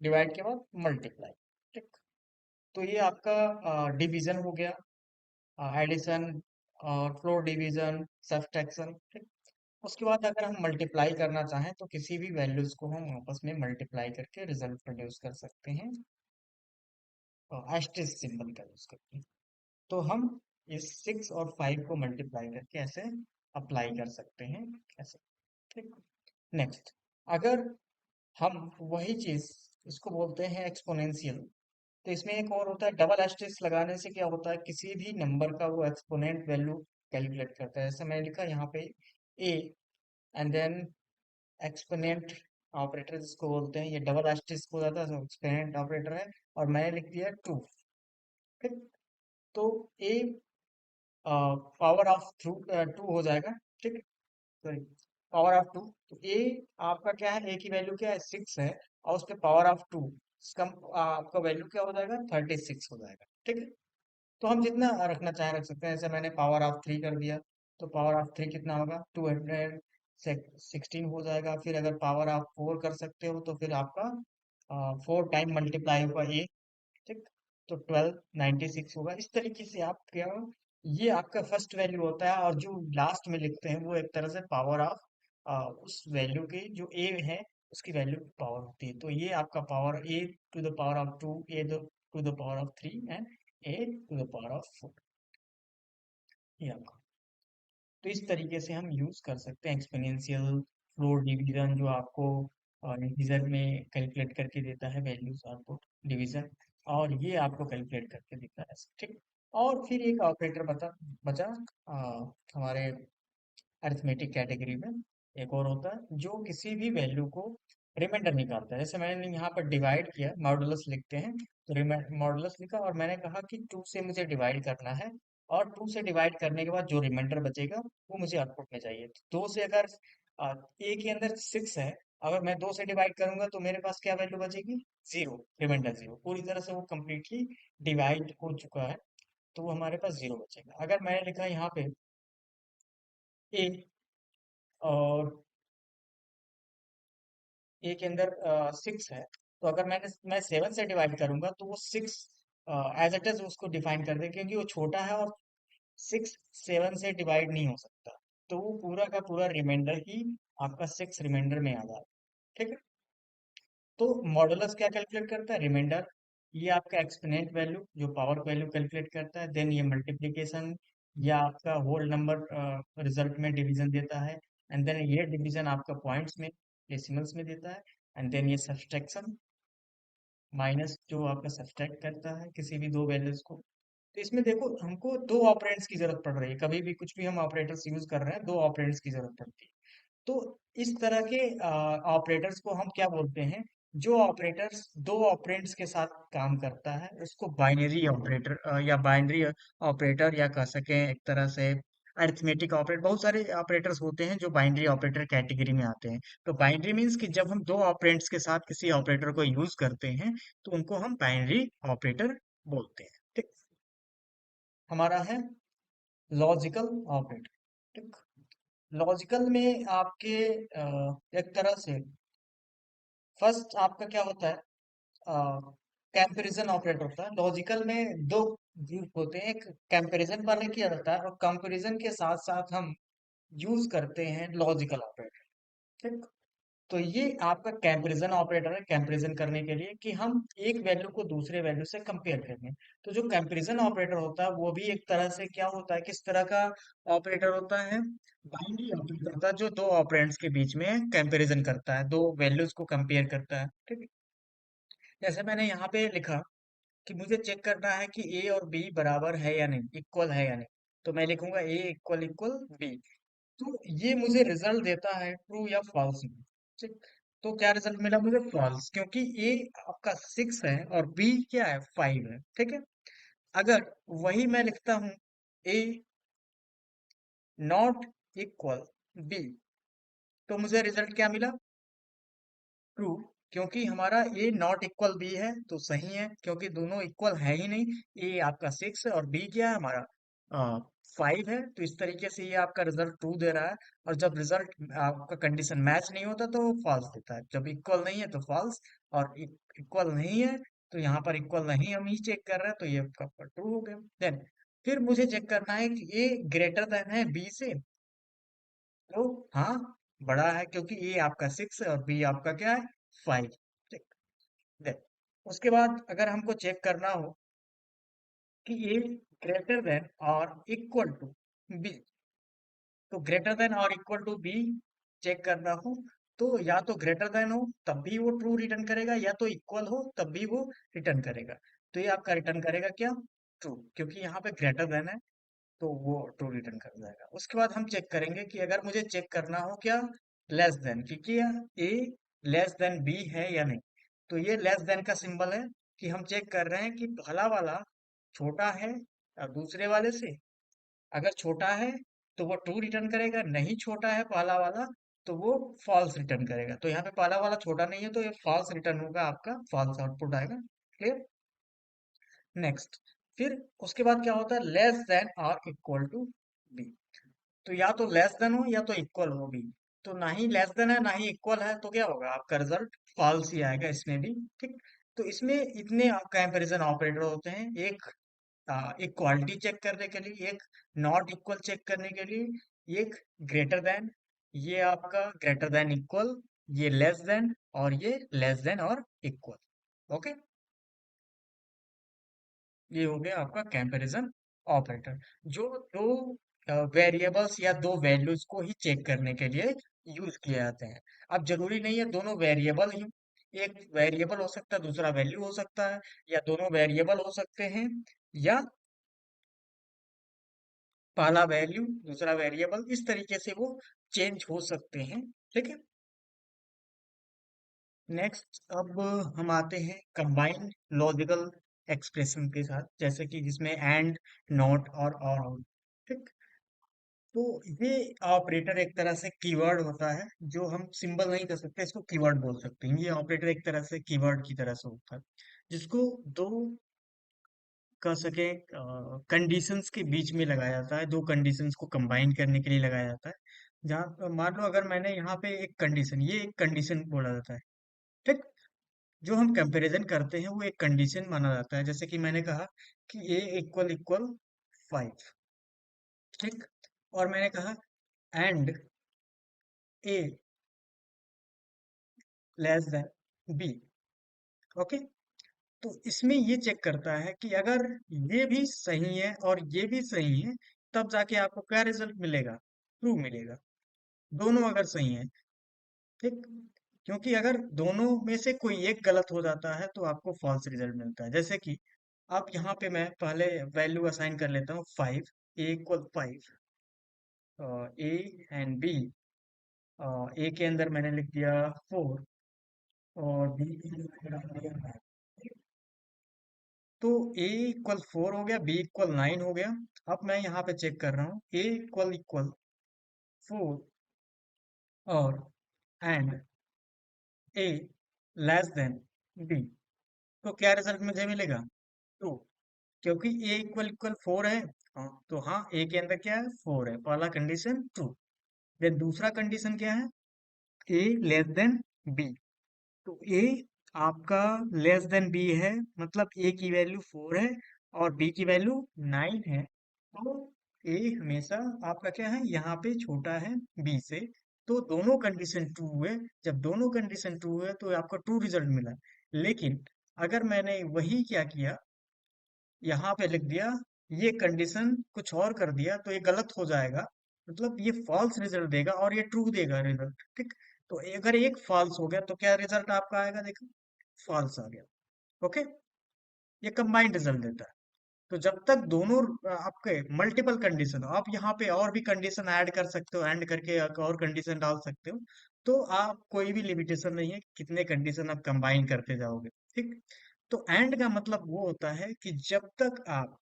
Divide के बाद multiply. ठीक। तो ये आपका डिवीजन हो गया, एडिशन और फ्लोर डिवीजन, सब्ट्रैक्शन। ठीक। उसके बाद अगर हम मल्टीप्लाई करना चाहें तो किसी भी वैल्यूज को हम आपस में मल्टीप्लाई करके रिजल्ट प्रोड्यूस कर सकते हैं, एस्टेरिस्क सिंबल का यूज करके। तो हम इस 6 और 5 को मल्टीप्लाई करके ऐसे अप्लाई कर सकते हैं ऐसे। ठीक। नेक्स्ट, अगर हम वही चीज, इसको बोलते हैं एक्सपोनेंशियल। तो इसमें एक और होता है, डबल एस्टेरिस्क लगाने से क्या होता है, किसी भी नंबर का वो एक्सपोनेंट वैल्यू कैलकुलेट करता है। जैसे मैंने लिखा यहाँ पे ए, एंड देन एक्सपोनेंट ऑपरेटर जिसको बोलते हैं, ये डबल एस्टेरिस्क हो जाता है, एक्सपोनेंट ऑपरेटर है। और मैंने लिख दिया 2। ठीक। तो ए पावर ऑफ थ्रू 2 हो जाएगा। ठीक। Sorry, power of 2। तो ए आपका क्या है, ए की वैल्यू क्या है, 6 है, और उस पे पावर ऑफ 2, इसका आपका वैल्यू क्या हो जाएगा, 36 हो जाएगा। ठीक है। तो हम जितना रखना चाहे रख सकते हैं। जैसे मैंने पावर ऑफ 3 कर दिया, तो पावर ऑफ 3 कितना होगा, 216 हो जाएगा। फिर अगर पावर ऑफ 4 कर सकते हो तो फिर आपका 4 टाइम मल्टीप्लाई होगा ए। ठीक। तो 1296 होगा। इस तरीके से आप क्या, ये आपका फर्स्ट वैल्यू होता है, और जो लास्ट में लिखते हैं वो एक तरह से पावर ऑफ उस वैल्यू की, जो ए है उसकी वैल्यू पावर होती है। तो ये आपका power a to the power of 2, a to the power of 3 and a to the power of 4, ये आपका। तो इस तरीके से हम यूज कर सकते हैं एक्सपोनेंशियल, फ्लोर डिवीजन, जो आपको इंटीजर में कैलकुलेट करके देता है वैल्यूज आउटपुट डिवीजन, और ये आपको कैलकुलेट करके देता है। ठीक। और फिर एक ऑपरेटर बचा हमारे अरिथमेटिक कैटेगरी में। एक और होता है जो किसी भी वैल्यू को रिमाइंडर निकालता है। जैसे मैंने यहाँ पर डिवाइड किया, मॉडुलस लिखते हैं, तो मॉडुलस लिखा और मैंने कहा कि 2 से मुझे डिवाइड करना है, और 2 से डिवाइड करने के बाद जो रिमाइंडर बचेगा वो मुझे आउटपुट में चाहिए। तो 2 से अगर ए के अंदर 6 है, अगर मैं 2 से डिवाइड करूंगा तो मेरे पास क्या वैल्यू बचेगी, 0, रिमाइंडर 0। पूरी तरह से वो कम्प्लीटली डिवाइड हो चुका है, तो वो हमारे पास 0 बचेगा। अगर मैंने लिखा यहाँ पे ए, और ए के अंदर 6 है, तो अगर मैं 7 से डिवाइड करूंगा तो वो 6 एज इट इज उसको डिफाइन कर दे, क्योंकि वो छोटा है और 6 7 से डिवाइड नहीं हो सकता। तो वो पूरा का पूरा रिमाइंडर ही आपका 6 रिमाइंडर में आ जाएगा। ठीक है। तो मॉडुलस क्या कैलकुलेट करता है, रिमाइंडर। ये आपका एक्सपोनेंट वैल्यू जो पावर वैल्यू कैलकुलेट करता है। देन ये मल्टीप्लीकेशन, या आपका होल नंबर रिजल्ट में डिवीजन देता है। एंड देन ये डिवीजन आपका पॉइंट्स में, डेसिमल्स में देता है। एंड देन ये सब्सट्रैक्शन, माइनस, जो आपका सब्सट्रैक्ट करता है किसी भी दो वैल्यूज को। तो इसमें देखो हमको दो ऑपरेंड्स की जरूरत पड़ रही है, कभी भी कुछ भी हम ऑपरेटर्स यूज कर रहे हैं, दो ऑपरेंड्स की जरूरत पड़ती है। तो इस तरह के ऑपरेटर्स को हम क्या बोलते हैं, जो ऑपरेटर्स दो ऑपरेंड्स के साथ काम करता है उसको बाइनरी ऑपरेटर या बाइनरी ऑपरेटर, या कह सकें एक तरह से अरिथमेटिक ऑपरेटर। बहुत सारे ऑपरेटर्स होते हैं जो बाइनरी ऑपरेटर कैटेगरी में आते हैं। तो बाइनरी मीन्स कि जब हम दो ऑपरेंड्स के साथ किसी ऑपरेटर को यूज करते हैं तो उनको हम बाइनरी ऑपरेटर बोलते हैं। ठीक। हमारा है लॉजिकल ऑपरेटर। ठीक। लॉजिकल में आपके एक तरह से फर्स्ट आपका क्या होता है, कंपैरिजन ऑपरेटर होता है। लॉजिकल में दो ग्रुप होते हैं, एक कंपैरिजन वाले किया जाता है, और कंपैरिजन के साथ साथ हम यूज करते हैं लॉजिकल ऑपरेटर। ठीक। तो ये आपका कंपैरिजन ऑपरेटर है, कंपैरिजन करने के लिए कि हम एक वैल्यू को दूसरे वैल्यू से कंपेयर करें। तो जो कंपैरिजन ऑपरेटर होता है वो भी एक तरह से क्या होता है, किस तरह का ऑपरेटर होता है, बाइनरी ऑपरेटर होता है, जो दो ऑपरेंड्स के बीच में कंपैरिजन करता है, दो वैल्यूज को कंपेयर करता है। ठीक है। जैसे मैंने यहाँ पे लिखा कि मुझे चेक करना है कि ए और बी बराबर है या नहीं, इक्वल है या नहीं। तो मैं लिखूंगा ए इक्वल इक्वल बी। तो ये मुझे रिजल्ट देता है ट्रू या फॉल्स में। ठीक। तो क्या रिजल्ट मिला मुझे, फॉल्स, क्योंकि ए आपका 6 है और बी क्या है, 5 है। ठीक है। अगर वही मैं लिखता हूं ए नॉट इक्वल बी, तो मुझे रिजल्ट क्या मिला, ट्रू, क्योंकि हमारा ए नॉट इक्वल बी है तो सही है, क्योंकि दोनों इक्वल है ही नहीं। ए आपका 6 है और बी क्या है हमारा 5 है, तो इस तरीके से ये आपका रिजल्ट ट्रू दे रहा है। और जब रिजल्ट आपका कंडीशन मैच नहीं होता तो वो फॉल्स देता है, जब इक्वल नहीं है तो फॉल्स, और इक्वल नहीं है तो यहाँ पर इक्वल नहीं हम ही चेक कर रहे हैं, तो ये आपका ट्रू हो गया। देन फिर मुझे चेक करना है कि ये ग्रेटर देन है बी से, तो हाँ, बड़ा है, क्योंकि ए आपका 6 है और बी आपका क्या है, 5। ठीक। देन उसके बाद अगर हमको चेक करना हो कि ए ग्रेटर देन और इक्वल टू बी, तो ग्रेटर देन और इक्वल टू बी चेक करना हो, तो या तो ग्रेटर देन हो तब भी वो ट्रू रिटर्न करेगा, या तो इक्वल हो तब भी वो रिटर्न करेगा। तो ये आपका रिटर्न करेगा क्या, ट्रू, क्योंकि यहाँ पे ग्रेटर देन है, तो वो ट्रू रिटर्न कर जाएगा। उसके बाद हम चेक करेंगे कि अगर मुझे चेक करना हो क्या, लेस देन, क्योंकि ए लेस देन बी है या नहीं, तो ये लेस देन का सिंबल है कि हम चेक कर रहे हैं कि पहला वाला छोटा है दूसरे वाले से। अगर छोटा है तो वो ट्रू रिटर्न करेगा, नहीं छोटा है पहला वाला तो वो फॉल्स रिटर्न करेगा। तो यहाँ पे पहला वाला छोटा नहीं है तो ये फॉल्स रिटर्न होगा, आपका फॉल्स आउटपुट आएगा। क्लियर। नेक्स्ट, फिर उसके बाद क्या होता है, लेस देन और इक्वल टू बी, तो या तो लेस देन हो या तो इक्वल हो बी। तो ना ही लेस देन है ना ही इक्वल है, तो क्या होगा, आपका रिजल्ट फॉल्स ही आएगा इसमें भी। ठीक। तो इसमें इतने कंपैरिजन ऑपरेटर होते हैं, एक इक्वालिटी चेक करने के लिए, एक नॉट इक्वल चेक करने के लिए, एक ग्रेटर देन, ये आपका ग्रेटर देन इक्वल, ये लेस देन, और ये लेस देन और इक्वल। ओके, ये हो गया आपका कंपैरिजन ऑपरेटर, जो दो वेरिएबल्स या दो वैल्यूज को ही चेक करने के लिए यूज किए जाते हैं। अब जरूरी नहीं है दोनों वेरिएबल ही, एक वेरिएबल हो सकता है दूसरा वैल्यू हो सकता है, या दोनों वेरिएबल हो सकते हैं, या पहला वैल्यू दूसरा वेरिएबल, इस तरीके से वो चेंज हो सकते हैं। ठीक है। नेक्स्ट, अब हम आते हैं कंबाइंड लॉजिकल एक्सप्रेशन के साथ, जैसे कि जिसमें एंड, नॉट और आउट। ठीक। तो ये ऑपरेटर एक तरह से कीवर्ड होता है, जो हम सिंबल नहीं कर सकते, इसको कीवर्ड बोल सकते हैं। ये ऑपरेटर एक तरह से कीवर्ड की तरह से होता है, जिसको दो कह सके कंडीशंस के बीच में लगाया जाता है, दो कंडीशंस को कंबाइन करने के लिए लगाया जाता है। जहाँ मान लो अगर मैंने यहाँ पे एक कंडीशन, ये एक कंडीशन बोला जाता है। ठीक। जो हम कंपैरिजन करते हैं वो एक कंडीशन माना जाता है, जैसे कि मैंने कहा कि ए इक्वल इक्वल 5। ठीक। और मैंने कहा and A less than b. Okay. तो इसमें ये चेक करता है कि अगर ये भी सही है और ये भी सही है, तब जाके आपको क्या रिजल्ट मिलेगा, ट्रू मिलेगा, दोनों अगर सही है। ठीक। क्योंकि अगर दोनों में से कोई एक गलत हो जाता है तो आपको फॉल्स रिजल्ट मिलता है। जैसे कि आप यहाँ पे मैं पहले वैल्यू असाइन कर लेता हूँ 5, ए इक्वल 5, ए एंड बी। ए के अंदर मैंने लिख दिया 4 और बी के अंदर मैंने लिख दिया 9। तो ए इक्वल 4 हो गया, बी इक्वल 9 हो गया। अब मैं यहाँ पे चेक कर रहा हूँ, ए इक्वल इक्वल 4 और and A less than B, तो क्या रिजल्ट मुझे मिलेगा, ट्रू, क्योंकि ए इक्वल इक्वल 4 है। हाँ, तो हाँ, ए के अंदर क्या है, 4 है, पहला कंडीशन ट्रू। देन दूसरा कंडीशन क्या है, ए लेस देन बी। तो ए आपका लेस देन बी है, मतलब ए की वैल्यू 4 है और बी की वैल्यू 9 है। तो ए हमेशा आपका क्या है, यहाँ पे छोटा है बी से। तो दोनों कंडीशन ट्रू हुए। जब दोनों कंडीशन ट्रू हुए तो आपका ट्रू रिजल्ट मिला। लेकिन अगर मैंने वही क्या किया, यहाँ पे लिख दिया, ये कंडीशन कुछ और कर दिया, तो ये गलत हो जाएगा, मतलब ये फॉल्स रिजल्ट देगा और ये ट्रू देगा रिजल्ट। ठीक। तो अगर एक फॉल्स हो गया तो क्या रिजल्ट आपका आएगा, देखो, फॉल्स आ गया। ओके। ये कंबाइंड रिजल्ट देता है। तो जब तक दोनों आपके मल्टीपल कंडीशन, आप यहाँ पे और भी कंडीशन ऐड कर सकते हो, ऐड करके एक और कंडीशन डाल सकते हो। तो आप कोई भी लिमिटेशन नहीं है कितने कंडीशन आप कंबाइन करते जाओगे। ठीक। तो एंड का मतलब वो होता है कि जब तक आप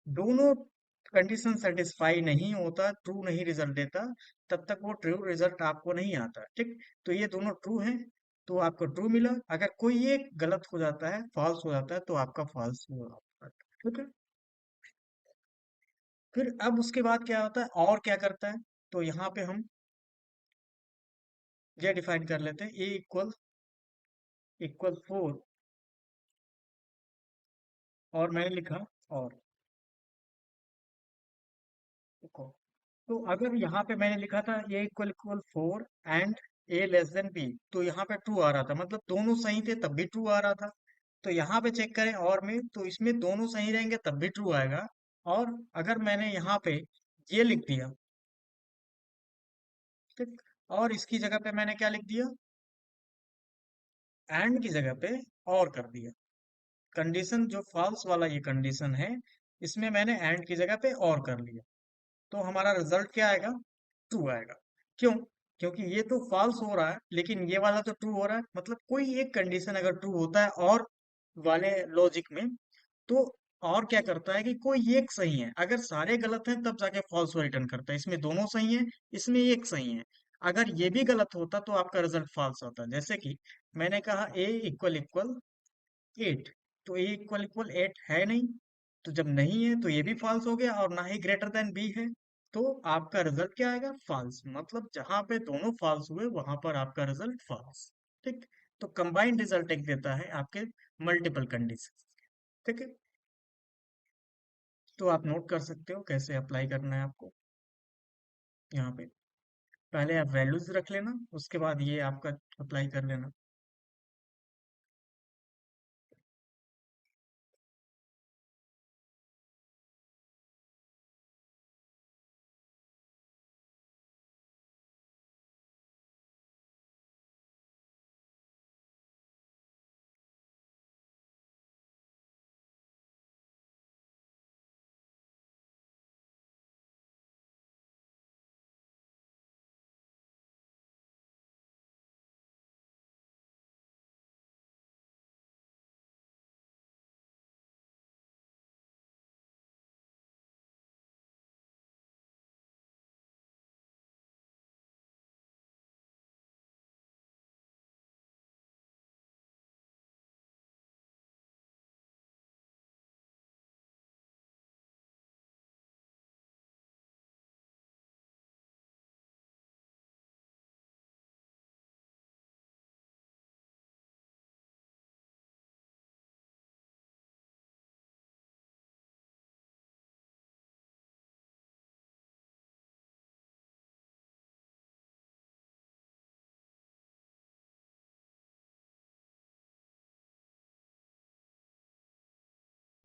दोनों कंडीशन सेटिस्फाई नहीं होता, ट्रू नहीं रिजल्ट देता, तब तक वो ट्रू रिजल्ट आपको नहीं आता। ठीक। तो ये दोनों ट्रू हैं तो आपको ट्रू मिला, अगर कोई एक गलत हो जाता है, फॉल्स हो जाता है, तो आपका फॉल्स हुआ। ठीक है। फिर अब उसके बाद क्या होता है और क्या करता है, तो यहाँ पे हम ये डिफाइन कर लेते हैं, ए इक्वल इक्वल 4, और मैंने लिखा और देखो, तो अगर यहाँ पे मैंने लिखा था A equal equal 4 and A less than B, तो यहाँ पे ट्रू आ रहा था, मतलब दोनों सही थे तब भी ट्रू आ रहा था। तो यहाँ पे चेक करें और में, तो इसमें दोनों सही रहेंगे तब भी ट्रू आएगा। और अगर मैंने यहाँ पे ये लिख दिया, ठीक, और इसकी जगह पे मैंने क्या लिख दिया, एंड की जगह पे और कर दिया, कंडीशन जो फॉल्स वाला ये कंडीशन है, इसमें मैंने एंड की जगह पे और कर लिया, तो हमारा रिजल्ट क्या आएगा, ट्रू आएगा। क्यों? क्योंकि ये तो फॉल्स हो रहा है लेकिन ये वाला तो ट्रू हो रहा है, मतलब कोई एक कंडीशन अगर ट्रू होता है और वाले लॉजिक में, तो और क्या करता है कि कोई एक सही है, अगर सारे गलत हैं तब जाके फॉल्स को रिटर्न करता है, इसमें दोनों सही हैं, इसमें एक सही है। अगर ये भी गलत होता तो आपका रिजल्ट फॉल्स होता, जैसे कि मैंने कहा ए इक्वल इक्वल 8, तो ए इक्वल इक्वल 8 है नहीं, तो जब नहीं है तो ये भी फॉल्स हो गया, और ना ही ग्रेटर देन बी है, तो आपका रिजल्ट क्या आएगा, फॉल्स, मतलब जहां पे दोनों फॉल्स हुए वहां पर आपका रिजल्ट फॉल्स। ठीक, तो कंबाइंड रिजल्ट एक देता है आपके मल्टीपल कंडीशन। ठीक है, तो आप नोट कर सकते हो कैसे अप्लाई करना है आपको यहाँ पे। पहले आप वैल्यूज रख लेना, उसके बाद ये आपका अप्लाई कर लेना।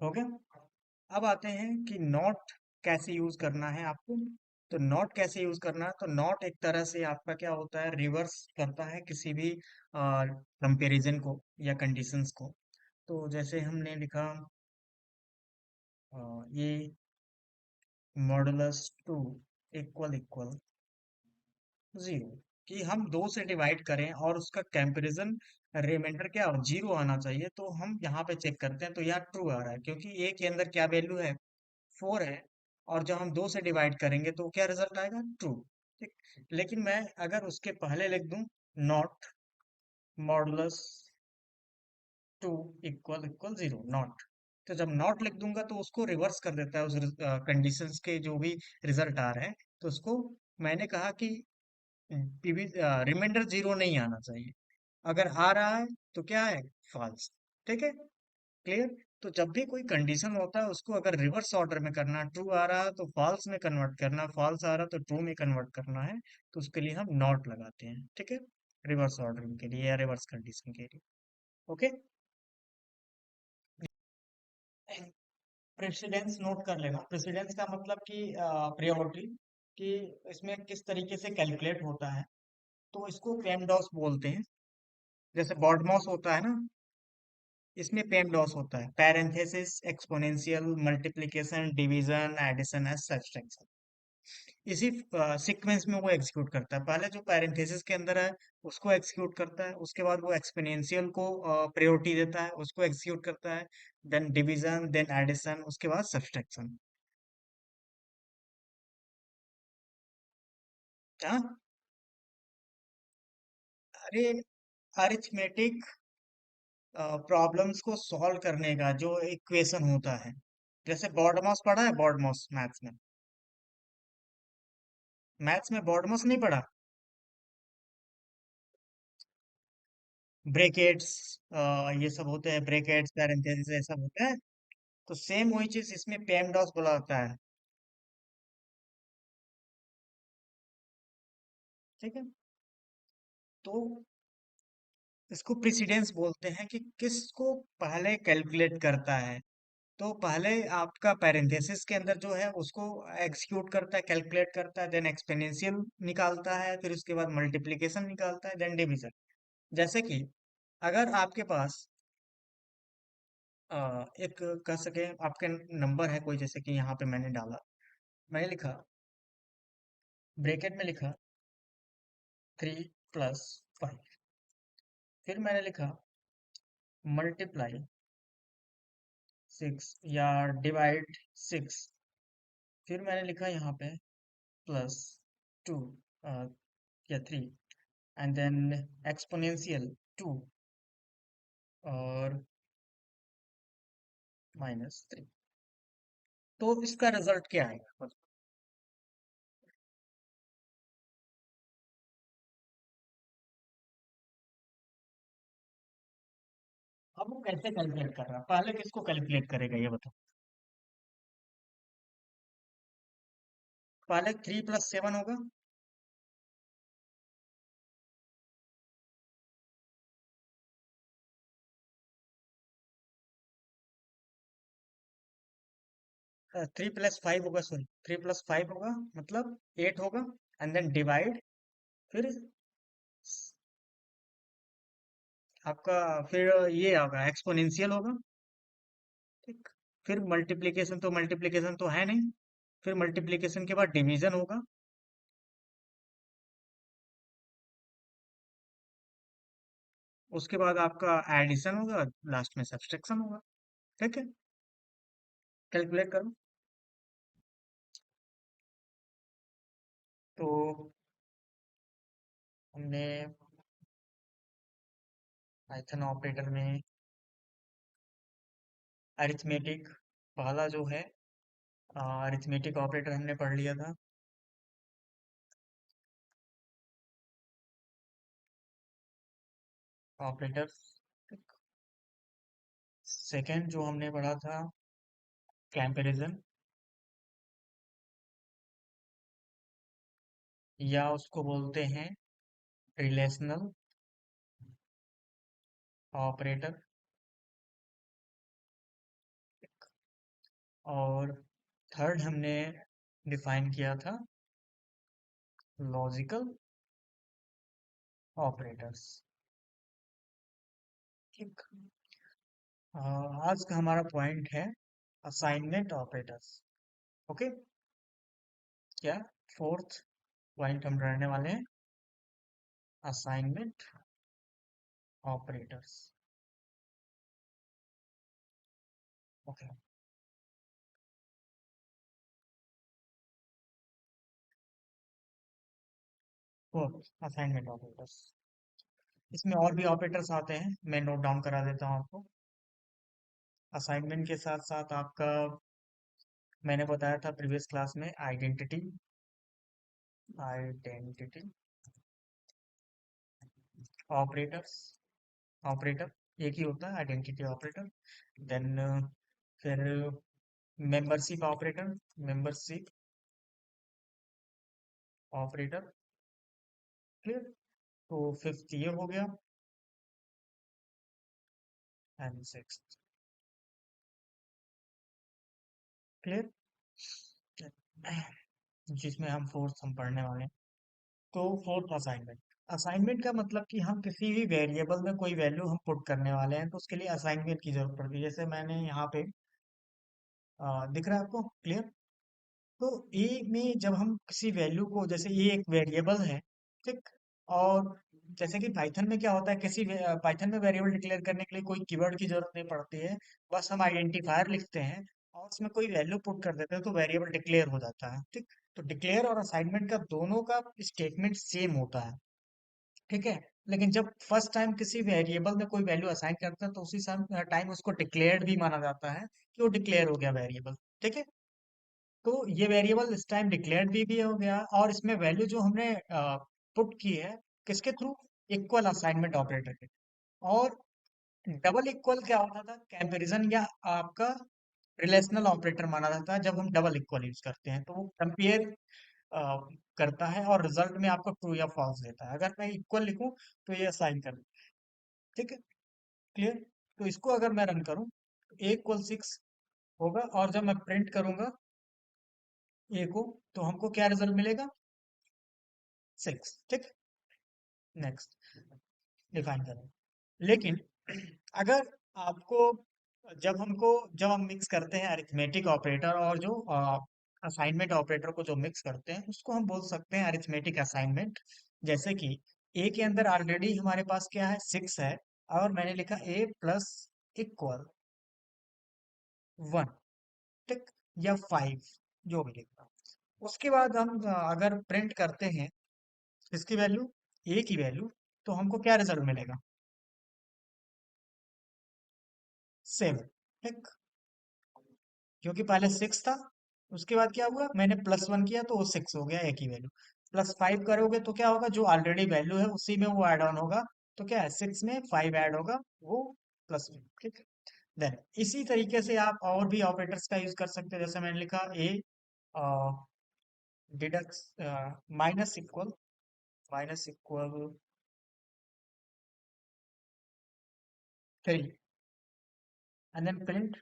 हो गया। अब आते हैं कि नॉट कैसे यूज करना है आपको। तो नॉट कैसे यूज करना है, तो नॉट एक तरह से आपका क्या होता है, रिवर्स करता है किसी भी कंपैरिजन को या कंडीशंस को। तो जैसे हमने लिखा ये मॉडुलस 2 इक्वल इक्वल 0, कि हम 2 से डिवाइड करें और उसका कंपैरिजन रिमाइंडर क्या हो, 0 आना चाहिए, तो हम यहाँ पे चेक करते हैं, तो यहाँ ट्रू आ रहा है क्योंकि ए के अंदर क्या वैल्यू है, 4 है, और जब हम 2 से डिवाइड करेंगे तो क्या रिजल्ट आएगा, ट्रू। ठीक, लेकिन मैं अगर उसके पहले लिख दूं not modulus 2 equal equal 0 not, तो जब नॉट लिख दूंगा तो उसको रिवर्स कर देता है, उस कंडीशंस के जो भी रिजल्ट आ रहे हैं, तो उसको मैंने कहा कि रिमाइंडर 0 नहीं आना चाहिए, अगर आ रहा है तो क्या है, फॉल्स। ठीक है, क्लियर। तो जब भी कोई कंडीशन होता है उसको अगर रिवर्स ऑर्डर में करना, ट्रू आ रहा है तो फॉल्स में कन्वर्ट करना, फॉल्स आ रहा है तो ट्रू में कन्वर्ट करना है, तो उसके लिए हम नॉट लगाते हैं। ठीक है, रिवर्स ऑर्डर के लिए या रिवर्स कंडीशन के लिए। ओके, प्रेसिडेंस नोट कर लेना। प्रेसिडेंस का मतलब कि प्रायोरिटी, कि इसमें किस तरीके से कैलकुलेट होता है, तो इसको पेमडॉस बोलते हैं। जैसे बॉडमॉस होता है ना, इसमें पेमडॉस होता है, parenthesis exponential multiplication division addition as subtraction. इसी सीक्वेंस में वो एग्जीक्यूट करता है, पहले जो पैरेंथेसिस के अंदर है उसको एग्जीक्यूट करता है, उसके बाद वो एक्सपोनेंशियल को प्रायोरिटी देता है, उसको एग्जीक्यूट करता है, देन डिवीजन, देन एडिशन, उसके बाद सब्सट्रैक्शन। हाँ, अरे अरिथमेटिक प्रॉब्लम्स को सॉल्व करने का जो इक्वेशन होता है, जैसे बॉडमॉस पढ़ा है, बॉडमॉस मैथ्स में। मैथ्स में बॉडमस नहीं पढ़ा? ब्रैकेट्स, ये सब होते हैं, ब्रैकेट्स पैरेंथेसिस ये सब होता है। तो सेम वही चीज इसमें पेमडॉस बोला जाता है। ठीक है। तो इसको प्रेसिडेंस बोलते हैं कि किसको पहले कैलकुलेट करता है। तो पहले आपका पैरेंथेसिस के अंदर जो है उसको एग्जीक्यूट करता है, कैलकुलेट करता है, देन एक्सपोनेंशियल निकालता है, फिर उसके बाद मल्टीप्लिकेशन निकालता है, देन डिवीजन। जैसे कि अगर आपके पास एक कह सके आपके नंबर है कोई, जैसे कि यहाँ पे मैंने डाला, मैंने लिखा, ब्रैकेट में लिखा 3 + 5, फिर मैंने लिखा मल्टीप्लाई 6 या डिवाइड 6, फिर मैंने लिखा यहाँ पे +2 या 3, एंड देन एक्सपोनेंशियल 2 और -3। तो इसका रिजल्ट क्या आएगा? अब वो कैसे कैलकुलेट कर रहा है, पहले किसको कैलकुलेट करेगा ये बताओ। पहले 3 + 7 होगा। 3 + 5 होगा, सॉरी 3 + 5 होगा, मतलब 8 होगा, एंड देन डिवाइड, फिर आपका, फिर ये होगा एक्सपोनेंशियल होगा। ठीक। फिर मल्टीप्लिकेशन, तो मल्टीप्लिकेशन तो है नहीं, फिर मल्टीप्लिकेशन के बाद डिवीजन होगा। उसके बाद आपका एडिशन होगा, लास्ट में सब्सट्रैक्शन होगा। ठीक है। कैलकुलेट करो। तो हमने पाइथन ऑपरेटर में अरिथमेटिक, पहला जो है अरिथमेटिक ऑपरेटर हमने पढ़ लिया था। ऑपरेटर्स। सेकंड जो हमने पढ़ा था कंपैरिजन, या उसको बोलते हैं रिलेशनल ऑपरेटर। और थर्ड हमने डिफाइन किया था लॉजिकल ऑपरेटर्स। ठीक। आज का हमारा पॉइंट है असाइनमेंट ऑपरेटर्स। ओके। क्या, फोर्थ पॉइंट हम रहने वाले हैं assignment operators. Okay. Fourth assignment operators, इसमें और भी ऑपरेटर्स आते हैं, मैं नोट डाउन करा देता हूँ आपको। असाइनमेंट के साथ साथ आपका, मैंने बताया था प्रीवियस क्लास में, आइडेंटिटी, आइडेंटिटी ऑपरेटर्स, ऑपरेटर एक ही होता है आइडेंटिटी ऑपरेटर। देन फिर membership operator, membership operator. Clear. तो फिफ्थ ये हो गया, एंड सिक्स्थ। क्लियर। जिसमें हम फोर्थ हम पढ़ने वाले हैं। तो फोर्थ असाइनमेंट, असाइनमेंट का मतलब कि हम किसी भी वेरिएबल में कोई वैल्यू हम पुट करने वाले हैं, तो उसके लिए असाइनमेंट की जरूरत पड़ती है। जैसे मैंने यहाँ पे दिख रहा है आपको? क्लियर। तो ए में जब हम किसी वैल्यू को, जैसे ये एक वेरिएबल है, ठीक, और जैसे कि पाइथन में क्या होता है, किसी पाइथन में वेरिएबल डिक्लेयर करने के लिए कोई कीवर्ड की जरूरत नहीं पड़ती है, बस हम आइडेंटिफायर लिखते हैं और उसमें कोई वैल्यू पुट कर देते हैं तो वेरिएबल डिक्लेयर हो जाता है। ठीक। तो डिक्लेयर और असाइनमेंट का दोनों का स्टेटमेंट सेम होता है। ठीक है। लेकिन जब फर्स्ट टाइम किसी वेरिएबल में कोई वैल्यू असाइन करता है तो उसी टाइम उसको डिक्लेयर्ड भी माना जाता है कि वो डिक्लेयर हो गया वेरिएबल। ठीक है। तो ये वेरिएबल इस टाइम डिक्लेयर्ड भी हो गया, और इसमें वैल्यू जो हमने पुट की है किसके थ्रू, इक्वल असाइनमेंट ऑपरेटर के। और डबल इक्वल क्या होता था, कंपैरिजन या आपका रिलेशनल ऑपरेटर माना जाता है जब हम डबल इक्वल यूज करते हैं, तो वो कंपेयर करता है और रिजल्ट में आपको ट्रू या फॉल्स देता है। अगर मैं इक्वल लिखूं तो ये असाइन कर, ठीक है, क्लियर। तो इसको अगर मैं रन करूं तो ए इक्वल 6 होगा, और जब मैं प्रिंट करूंगा ए को, तो हमको क्या रिजल्ट मिलेगा, 6, ठीक। नेक्स्ट डिफाइन करें। लेकिन अगर आपको, जब हम मिक्स करते हैं अरिथमेटिक ऑपरेटर और जो असाइनमेंट ऑपरेटर को जो मिक्स करते हैं उसको हम बोल सकते हैं अरिथमेटिक असाइनमेंट। जैसे कि ए के अंदर ऑलरेडी हमारे पास क्या है, 6 है, और मैंने लिखा ए प्लस इक्वल 1, ठीक, या 5, जो भी लिखा। उसके बाद हम अगर प्रिंट करते हैं इसकी वैल्यू, ए की वैल्यू, तो हमको क्या रिजल्ट मिलेगा, 7, ठीक, क्योंकि पहले 6 था। उसके बाद क्या हुआ, मैंने +1 किया तो वो 6 हो गया, एक ही वैल्यू। +5 करोगे तो क्या होगा, जो ऑलरेडी वैल्यू है उसी में वो ऐड ऑन होगा, तो क्या है, 6 में 5 ऐड होगा, वो +1, ठीक है। देन इसी तरीके से आप और भी ऑपरेटर्स का यूज कर सकते हैं, जैसे मैंने लिखा A deducts minus equal, minus equal 3, and then print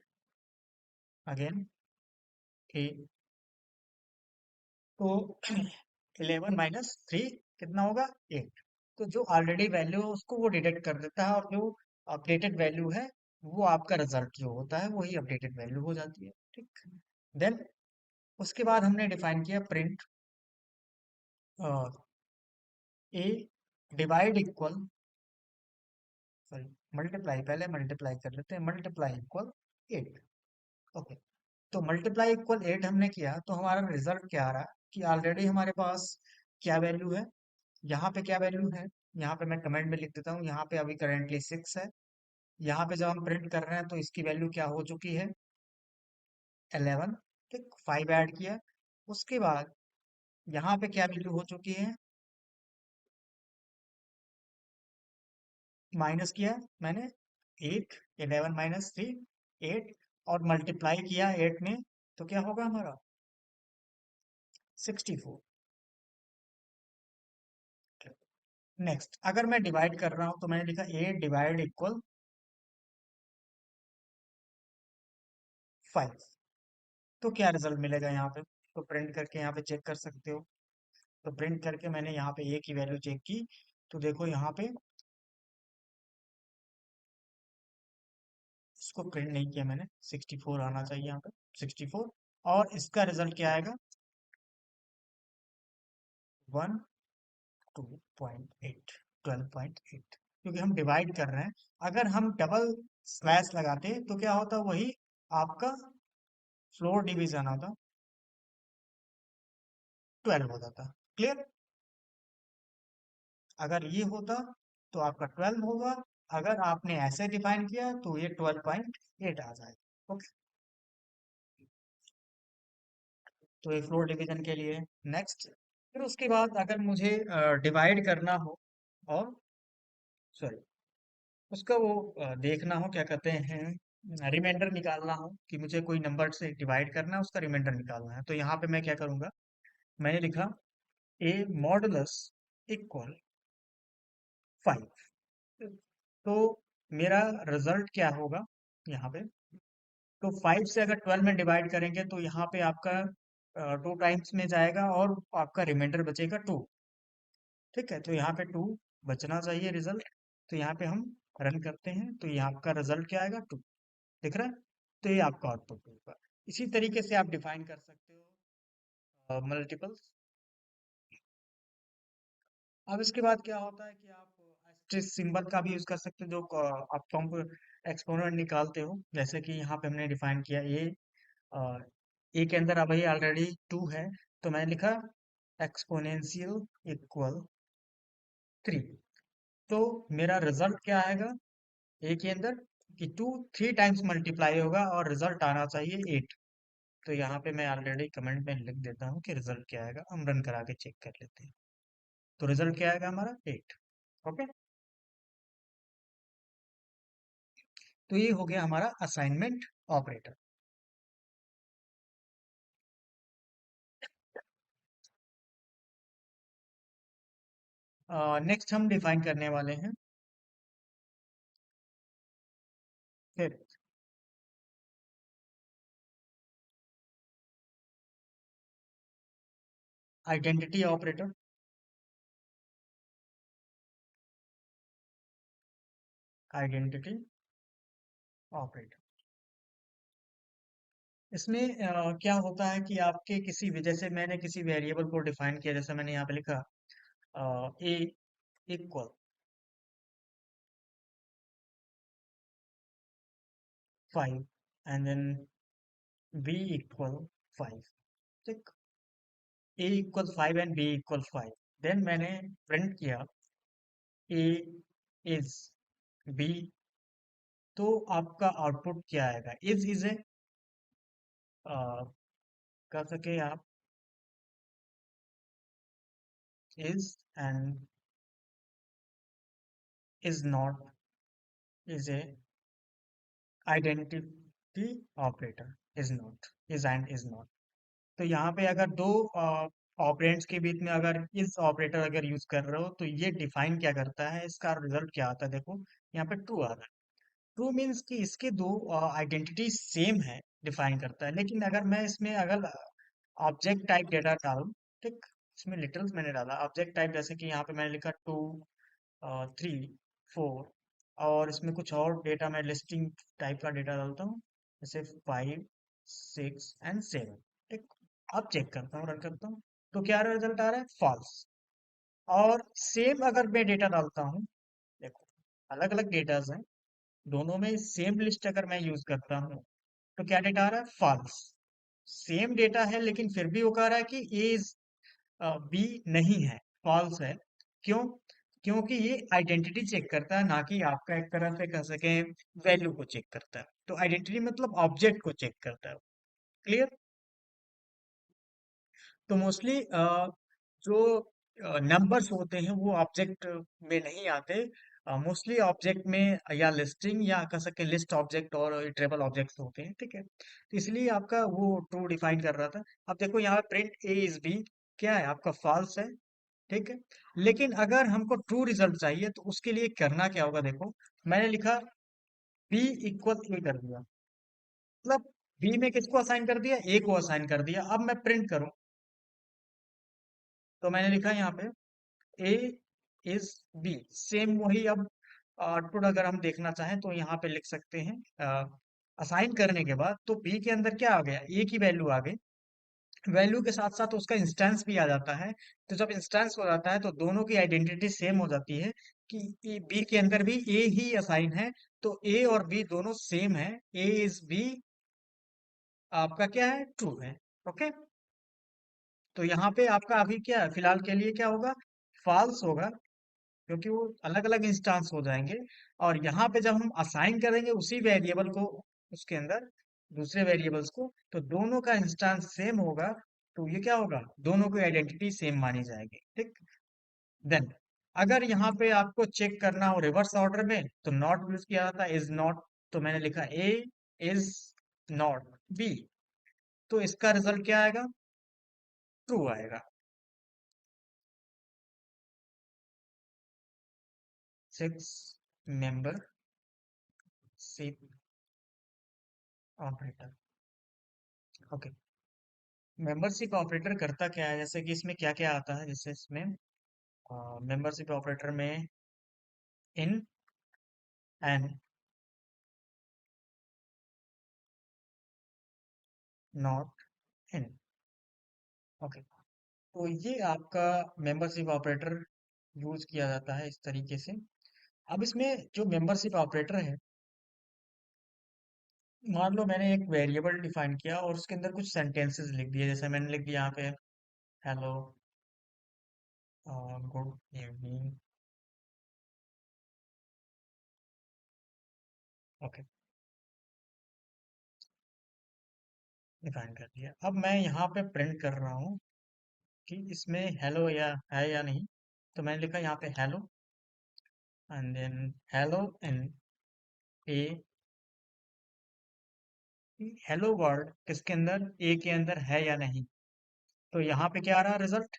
again A, तो 11 माइनस 3 कितना होगा, 8। तो जो ऑलरेडी वैल्यू है उसको वो डिटेक्ट कर देता है, और जो अपडेटेड वैल्यू है वो आपका रिजल्ट जो होता है वही अपडेटेड वैल्यू हो जाती है, ठीक। देन उसके बाद हमने डिफाइन किया प्रिंट ए डिवाइड इक्वल, सॉरी, मल्टीप्लाई, पहले मल्टीप्लाई कर लेते हैं, मल्टीप्लाई इक्वल 8, ओके। तो मल्टीप्लाई इक्वल 8 हमने किया, तो हमारा रिजल्ट क्या आ रहा है कि ऑलरेडी हमारे पास क्या वैल्यू है, यहाँ पे क्या वैल्यू है, यहाँ पे मैं कमेंट में लिख देता हूँ, यहाँ पे अभी करेंटली 6 है। यहाँ पे जब हम प्रिंट कर रहे हैं तो इसकी वैल्यू क्या हो चुकी है, 11, ठीक, 5 ऐड किया। उसके बाद यहाँ पे क्या वैल्यू हो चुकी है, माइनस किया मैंने 8, 11 माइनस 3, 8, और मल्टीप्लाई किया 8 में, तो क्या होगा हमारा, 64। नेक्स्ट अगर मैं डिवाइड कर रहा हूँ तो मैंने लिखा 8 डिवाइड इक्वल 5, तो क्या रिजल्ट मिलेगा यहाँ पे, तो प्रिंट करके यहाँ पे चेक कर सकते हो। तो प्रिंट करके मैंने यहाँ पे ए की वैल्यू चेक की, तो देखो यहाँ पे, इसको प्रिंट नहीं किया मैंने, 64 आना चाहिए यहाँ पे, 64। और इसका रिजल्ट क्या आएगा, 1, 2.8, 12.8, क्योंकि हम डिवाइड कर रहे हैं। अगर हम डबल स्लैश लगाते तो क्या होता, वही आपका फ्लोर डिवीजन आता, 12 हो जाता, क्लियर। अगर ये होता तो आपका 12 होगा, अगर आपने ऐसे डिफाइन किया तो ये 12.8 आ जाएगा, ओके। तो ये फ्लोर डिवीजन के लिए। नेक्स्ट, फिर उसके बाद अगर मुझे डिवाइड करना हो, और सॉरी, उसका वो देखना हो, क्या कहते हैं, रिमाइंडर निकालना हो कि मुझे कोई नंबर से डिवाइड करना है, उसका रिमाइंडर निकालना है, तो यहाँ पे मैं क्या करूँगा, मैंने लिखा ए मॉडुलस इक्वल 5, तो मेरा रिजल्ट क्या होगा यहाँ पे, तो 5 से अगर 12 में डिवाइड करेंगे तो यहाँ पे आपका 2 टाइम्स में जाएगा, और आपका रिमाइंडर बचेगा 2, ठीक है। तो यहाँ पे 2 बचना चाहिए रिजल्ट। तो यहाँ पे हम रन करते हैं, तो यहाँ आपका रिजल्ट क्या आएगा, 2, दिख रहा है। तो ये आपका आउटपुट होगा। इसी तरीके से आप डिफाइन कर सकते हो मल्टीपल्स। अब इसके बाद क्या होता है कि आप एस्टेरिस्क सिंबल का भी यूज कर सकते हो, जो आप एक्सपोनेंट निकालते हो, जैसे कि यहाँ पे हमने डिफाइन किया ए के अंदर अभी ऑलरेडी 2 है, तो मैंने लिखा एक्सपोनेंशियल इक्वल 3, तो मेरा रिजल्ट क्या आएगा ए के अंदर, कि 2 3 टाइम्स मल्टीप्लाई होगा और रिजल्ट आना चाहिए 8, तो यहाँ पे मैं ऑलरेडी कमेंट में लिख देता हूँ कि रिजल्ट क्या आएगा, हम रन करा के चेक कर लेते हैं। तो रिजल्ट क्या आएगा हमारा 8। ओके, तो ये हो गया हमारा असाइनमेंट ऑपरेटर। नेक्स्ट हम डिफाइन करने वाले हैं फिर आइडेंटिटी ऑपरेटर। आइडेंटिटी ऑपरेटर, इसमें क्या होता है कि आपके किसी वजह से मैंने किसी वेरिएबल को डिफाइन किया, जैसे मैंने यहाँ पे लिखा A equal 5 and then B equal 5। ठीक, A equal 5 and B equal 5। Then मैंने प्रिंट किया ए इज बी, तो आपका आउटपुट क्या आएगा? इज ए कर सके आप is and is not is a identity operator. Is not, is and is not. तो यहाँ पे अगर दो ऑपरेंड्स के बीच में अगर इस ऑपरेटर अगर यूज कर रहे हो तो ये डिफाइन क्या करता है, इसका रिजल्ट क्या आता है देखो, यहाँ पे ट्रू आ रहा है। ट्रू मीन्स कि इसके दो आइडेंटिटी सेम है, डिफाइन करता है। लेकिन अगर मैं इसमें अगर ऑब्जेक्ट टाइप डेटा डालूं, ठीक, इसमें लिटरल्स मैंने डाला ऑब्जेक्ट टाइप, जैसे कि यहाँ पे मैंने लिखा 2 3 4, और इसमें कुछ और डेटा मैं लिस्टिंग टाइप का डेटा डालता हूँ, जैसे 5 6 एंड 7। ठीक, अब चेक करता हूँ, रन करता हूँ, तो क्या रिजल्ट आ रहा है? फॉल्स। और सेम अगर मैं डेटा डालता हूँ, देखो अलग अलग डेटाज हैं, दोनों में सेम लिस्ट अगर मैं यूज करता हूँ तो क्या डेटा आ रहा है? फॉल्स। सेम डेटा है लेकिन फिर भी वो कह रहा है कि ए बी नहीं है, फॉल्स है। क्यों? क्योंकि ये आइडेंटिटी चेक करता है, ना कि आपका एक तरह से कह सके वैल्यू को चेक करता है। तो आइडेंटिटी मतलब ऑब्जेक्ट को चेक करता है। क्लियर? तो मोस्टली जो नंबर्स होते हैं वो ऑब्जेक्ट में नहीं आते। मोस्टली ऑब्जेक्ट में या लिस्टिंग या कह सके लिस्ट ऑब्जेक्ट और इटरेबल ऑब्जेक्ट्स होते हैं। ठीक है, तो इसलिए आपका वो ट्रू डिफाइन कर रहा था। अब देखो यहाँ प्रिंट ए इज बी, क्या है आपका? फॉल्स है। ठीक है, लेकिन अगर हमको ट्रू रिजल्ट चाहिए तो उसके लिए करना क्या होगा, देखो मैंने लिखा बी इक्वल ए कर दिया, मतलब बी में किसको असाइन कर दिया? ए को असाइन कर दिया। अब मैं प्रिंट करूं तो मैंने लिखा यहाँ पे ए इज बी, सेम वही। अब आउटपुट अगर हम देखना चाहें तो यहाँ पे लिख सकते हैं असाइन करने के बाद तो बी के अंदर क्या आ गया? ए की वैल्यू आ गई। वैल्यू के साथ साथ उसका इंस्टेंस भी आ जाता है। तो जब इंस्टेंस हो जाता है तो दोनों की आइडेंटिटी सेम हो जाती है कि बी के अंदर भी ए ही असाइन है। तो ए और बी दोनों सेम है। ए इज बी आपका क्या है? ट्रू है। ओके, तो यहाँ पे आपका अभी क्या है, फिलहाल के लिए क्या होगा? फॉल्स होगा, क्योंकि वो अलग अलग इंस्टांस हो जाएंगे। और यहाँ पे जब हम असाइन करेंगे उसी वेरिएबल को उसके अंदर, दूसरे वेरिएबल्स को, तो दोनों का इंस्टांस सेम होगा। तो ये क्या होगा? दोनों की आइडेंटिटी सेम मानी जाएगी। ठीक, देन अगर यहाँ पे आपको चेक करना हो रिवर्स ऑर्डर में तो नॉट यूज किया जाता है, इज नॉट। तो मैंने लिखा ए इज नॉट बी, तो इसका रिजल्ट क्या आएगा? ट्रू आएगा। 6 member ship operator. Okay, membership operator करता क्या है, जैसे कि इसमें क्या क्या आता है, जैसे इसमें मेंबरशिप ऑपरेटर में in and not in. Okay, तो ये आपका मेंबरशिप ऑपरेटर यूज किया जाता है इस तरीके से। अब इसमें जो मेंबरशिप ऑपरेटर है, मान लो मैंने एक वेरिएबल डिफाइन किया और उसके अंदर कुछ सेंटेंसेस लिख दिए, जैसे मैंने लिख दिया यहाँ पे hello, good evening. Okay, define कर दिया। अब मैं यहाँ पे प्रिंट कर रहा हूँ कि इसमें हेलो या है या नहीं। तो मैंने लिखा यहाँ पे hello and then hello in a, hello world किसके अंदर, ए के अंदर है या नहीं। तो यहाँ पे क्या आ रहा है रिजल्ट।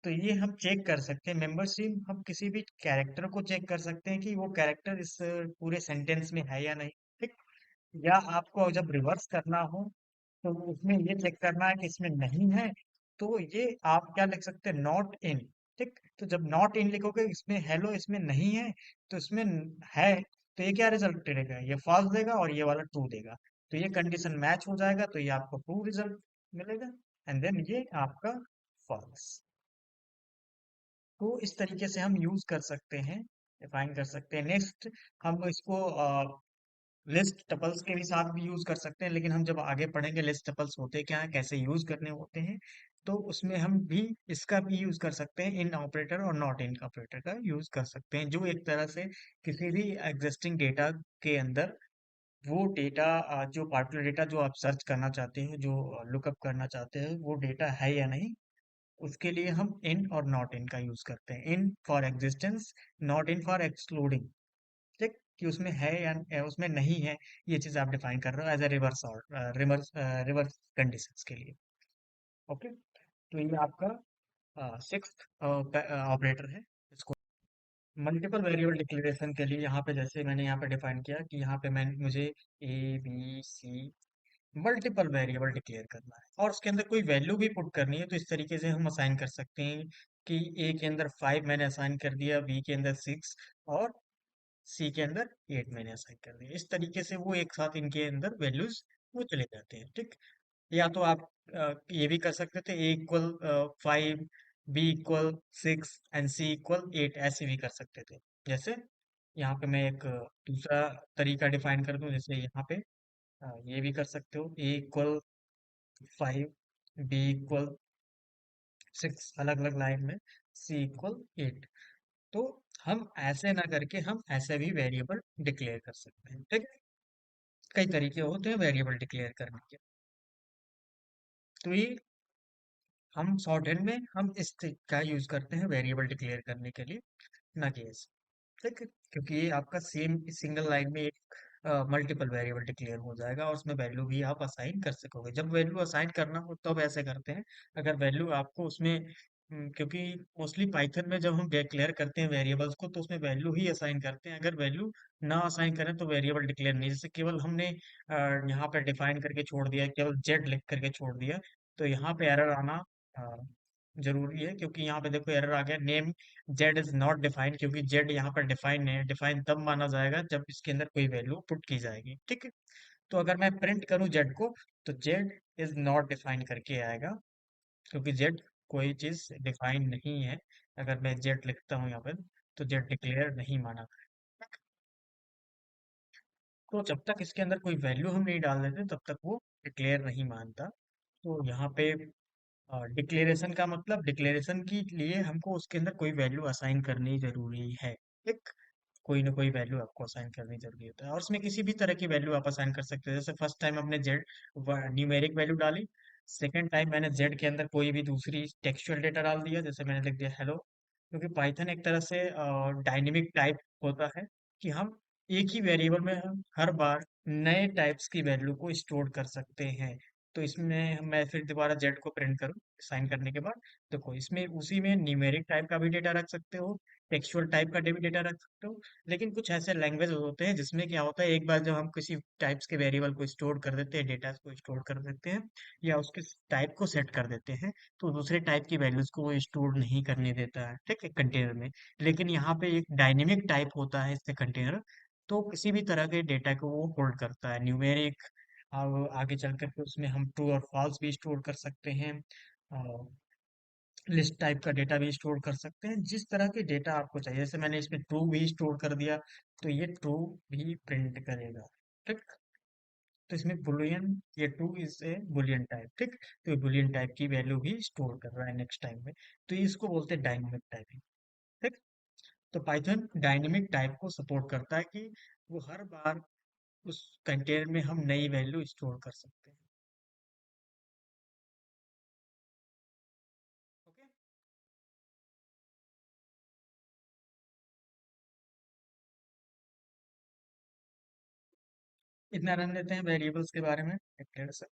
तो ये हम चेक कर सकते हैं मेंबरशिप, हम किसी भी कैरेक्टर को चेक कर सकते हैं कि वो कैरेक्टर इस पूरे सेंटेंस में है या नहीं। ठीक। या आपको जब रिवर्स करना हो तो उसमें ये चेक करना है कि इसमें नहीं है, तो ये आप क्या लिख सकते हैं, नॉट इन। ठीक। तो जब नॉट इन लिखोगे, इसमें हेलो इसमें नहीं है, तो इसमें है, तो ये क्या रिजल्ट देगा, ये फॉल्स देगा और ये वाला ट्रू देगा। तो ये कंडीशन मैच हो जाएगा, तो ये आपको ट्रू रिजल्ट मिलेगा एंड देन ये आपका फॉल्स। तो इस तरीके से हम यूज कर सकते हैं, डिफाइन कर सकते हैं। नेक्स्ट हम इसको लिस्ट टपल्स के भी साथ भी यूज कर सकते हैं, लेकिन हम जब आगे पढ़ेंगे लिस्ट टपल्स होते क्या है, कैसे यूज करने होते हैं, तो उसमें हम भी इसका भी यूज कर सकते हैं। इन ऑपरेटर और नॉट इन ऑपरेटर का यूज कर सकते हैं, जो एक तरह से किसी भी एग्जिस्टिंग डेटा के अंदर वो डेटा, जो पार्टिकुलर डेटा जो आप सर्च करना चाहते हैं, जो लुकअप करना चाहते हैं, वो डेटा है या नहीं, उसके लिए हम इन और नॉट इन का यूज करते हैं। In for existence, not in for excluding. ठीक। कि उसमें है या उसमें नहीं है, ये चीज आप डिफाइन कर रहे हो एज ए रिवर्स और रिवर्स रिवर्स कंडीशंस के लिए। ओके। तो ये आपका सिक्स्थ ऑपरेटर है। इसको मल्टीपल वेरिएबल डिक्लेरेशन के लिए यहाँ पे, जैसे मैंने यहाँ पे डिफाइन किया कि यहाँ पे मैं मुझे a b c multiple variable declare करना है और उसके अंदर कोई वैल्यू भी पुट करनी है, तो इस तरीके से हम असाइन कर सकते हैं कि ए के अंदर 5 मैंने असाइन कर दिया, बी के अंदर 6 और सी के अंदर 8 मैंने असाइन कर दिया। इस तरीके से वो एक साथ इनके अंदर वैल्यूज वो चले जाते हैं। ठीक। या तो आप ये भी कर सकते थे, A equal 5, B equal 6 and C equal 8, ऐसे भी कर सकते थे। जैसे यहाँ पे मैं एक दूसरा तरीका डिफाइन कर दूं, जैसे यहाँ पे ये भी कर सकते हो, ए इक्वल 5, बी इक्वल 6 अलग अलग लाइन में, सी इक्वल 8। तो हम ऐसे ना करके हम ऐसे भी वेरिएबल डिक्लेयर कर सकते हैं। ठीक है। कई तरीके होते हैं वेरिएबल डिक्लेयर करने के। तो ये हम शॉर्ट हैंड में हम इस का यूज करते हैं वेरिएबल डिक्लेयर करने के लिए, ना कि ऐसे। ठीक है। क्योंकि ये आपका सेम सिंगल लाइन में एक मल्टीपल वेरिएबल डिक्लेयर हो जाएगा और उसमें वैल्यू भी आप असाइन कर सकोगे। जब वैल्यू असाइन करना हो तब ऐसे करते हैं। अगर वैल्यू आपको उसमें क्योंकि मोस्टली पाइथन में जब हम डिक्लेयर करते हैं वेरिएबल्स को, तो उसमें वैल्यू ही असाइन करते हैं। अगर वैल्यू ना असाइन करें तो वेरिएबल डिक्लेयर नहीं। जैसे केवल हमने यहाँ पे डिफाइन करके छोड़ दिया, केवल जेड लिख करके छोड़ दिया, तो यहाँ पे एरर आना अ, जरूरी है। क्योंकि यहाँ पे देखो एरर आ गया, name Z is not defined, क्योंकि जेड यहाँ पर डिफाइन नहीं है। डिफाइन तब माना जाएगा जब इसके अंदर कोई वैल्यू पुट की जाएगी। ठीक है। तो अगर मैं प्रिंट करूँ जेड को, तो जेड इज नॉट डिफाइंड करके आएगा, क्योंकि जेड कोई चीज डिफाइन नहीं है। अगर मैं जेड लिखता हूँ यहाँ पर, तो जेड डिक्लेयर नहीं माना। तो जब तक इसके अंदर कोई वैल्यू हम नहीं डाल देते, तब तक वो डिक्लेयर नहीं मानता। तो यहाँ पे डिक्लेरेशन का मतलब, डिक्लेरेशन के लिए हमको उसके अंदर कोई वैल्यू असाइन करनी जरूरी है। एक कोई ना कोई वैल्यू आपको असाइन करनी जरूरी होता है, और उसमें किसी भी तरह की वैल्यू आप असाइन कर सकते हैं। जैसे फर्स्ट टाइम हमने जेड न्यूमेरिक वैल्यू डाली, सेकंड टाइम मैंने जेड के अंदर कोई भी दूसरी टेक्सचुअल डेटा डाल दिया, जैसे मैंने लिख दिया हेलो। क्योंकि पाइथन एक तरह से डायनेमिक टाइप होता है, कि हम एक ही वेरिएबल में हम हर बार नए टाइप्स की वैल्यू को स्टोर कर सकते हैं। तो इसमें मैं फिर दोबारा जेड को प्रिंट करूँ साइन करने के बाद, देखो इसमें उसी में न्यूमेरिक टाइप का भी डेटा रख सकते हो, टेक्सचुअल टाइप का भी डेटा रख सकते हो। लेकिन कुछ ऐसे लैंग्वेज होते हैं जिसमें क्या होता है, एक बार जब हम किसी टाइप्स के वेरिएबल को स्टोर कर देते हैं, डेटा को स्टोर कर देते हैं, या उसके टाइप को सेट कर देते हैं, तो दूसरे टाइप की वैल्यूज को वो स्टोर नहीं करने देता है, ठीक है, कंटेनर में। लेकिन यहाँ पे एक डायनेमिक टाइप होता है इससे कंटेनर, तो किसी भी तरह के डेटा को वो होल्ड करता है, न्यूमेरिक। अब आगे चल करके उसमें हम ट्रू और फॉल्स भी स्टोर कर सकते हैं, लिस्ट टाइप का डेटा भी स्टोर कर सकते हैं, जिस तरह के डेटा आपको चाहिए। जैसे मैंने इसमें ट्रू भी स्टोर कर दिया, तो ये ट्रू भी प्रिंट करेगा। ठीक। तो इसमें बुलियन, ये true is a Boolean type. ठीक। तो ये बुलियन टाइप की वैल्यू भी स्टोर कर रहा है नेक्स्ट टाइम में। तो ये इसको बोलते हैं डायनेमिक टाइपिंग। ठीक। तो पाइथन डायनेमिक टाइप को सपोर्ट करता है कि वो हर बार उस कंटेनर में हम नई वैल्यू स्टोर कर सकते हैं। इतना रन लेते हैं वेरिएबल्स के बारे में एक डेढ़ से।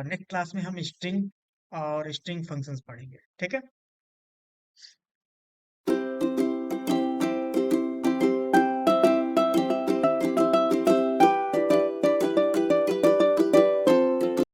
नेक्स्ट क्लास में हम स्ट्रिंग और स्ट्रिंग फंक्शंस पढ़ेंगे, ठीक है।